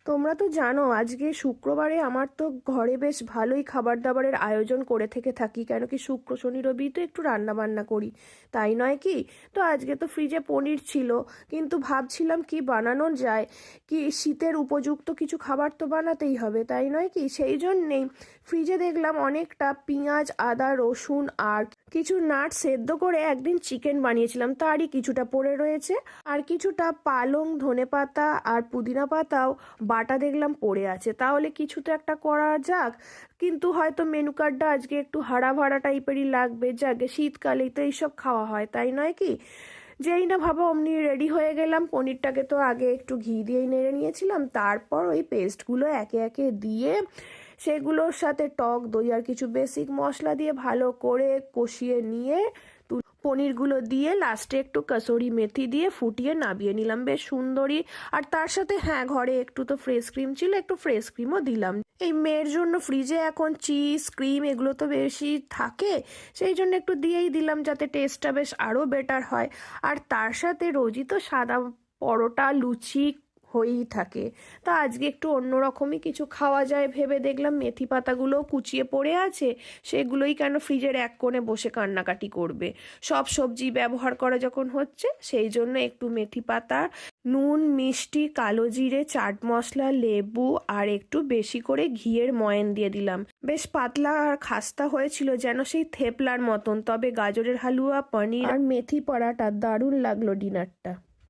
তোমরা তো জানো আজকে শুক্রবারে আমার তো ঘরে বেশ ভালোই খাবার দাবারের আয়োজন করে থেকে থাকি, কেন কি শুক্র শনি রবি তো একটু রান্না বান্না করি, তাই নয় কি? তো আজকে তো ফ্রিজে পনির ছিল, কিন্তু ভাবছিলাম কি বানানো যায়, কি শীতের উপযুক্ত কিছু খাবার তো বানাতেই হবে, তাই নয় কি? সেই জন্যেই ফ্রিজে দেখলাম অনেকটা পেঁয়াজ আদা রসুন আর কিছু নাট সেদ্ধ করে একদিন চিকেন বানিয়েছিলাম, তারই কিছুটা পড়ে রয়েছে। আর কিছুটা পালং ধনেপাতা আর পুদিনা পাতাও বাটা দেখলাম পড়ে আছে। তাহলে কিছু তো একটা করা যাক, কিন্তু হয়তো মেনু কার্ডটা আজকে একটু হাড়া ভাড়া টাইপেরই লাগবে, যাকে শীতকালেই তো এইসব খাওয়া হয়, তাই নয় কি? যেই না ভাবো অমনি রেডি হয়ে গেলাম। পনিরটাকে তো আগে একটু ঘি দিয়েই নেড়ে নিয়েছিলাম, তারপর ওই পেস্টগুলো একে একে দিয়ে সেগুলোর সাথে টক দই আর কিছু বেসিক মশলা দিয়ে ভালো করে কষিয়ে নিয়ে পনিরগুলো দিয়ে লাস্টে একটু কসুরি মেথি দিয়ে ফুটিয়ে নামিয়ে নিলাম, বেশ সুন্দরী। আর তার সাথে হ্যাঁ, ঘরে একটু তো ফ্রেশ ক্রিম ছিল, একটু ফ্রেশ ক্রিমও দিলাম। এই মেয়ের জন্য ফ্রিজে এখন চিজ ক্রিম এগুলো তো বেশি থাকে, সেই জন্য একটু দিয়েই দিলাম যাতে টেস্টটা বেশ আরও বেটার হয়। আর তার সাথে রোজই তো সাদা পরোটা লুচি হয়েই থাকে, তা আজকে একটু অন্যরকমই কিছু খাওয়া যায় ভেবে দেখলাম মেথি পাতাগুলোও কুচিয়ে পড়ে আছে, সেগুলোই কেন ফ্রিজের এক কোণে বসে কান্নাকাটি করবে। সব সবজি ব্যবহার করা যখন হচ্ছে, সেই জন্য একটু মেথি পাতা, নুন মিষ্টি কালো জিরে চাট মশলা লেবু আর একটু বেশি করে ঘিয়ের ময়ান দিয়ে দিলাম। বেশ পাতলা আর খাস্তা হয়েছিল, যেন সেই থেপলার মতন। তবে গাজরের হালুয়া পনির আর মেথি পরাটা দারুণ লাগলো ডিনারটা।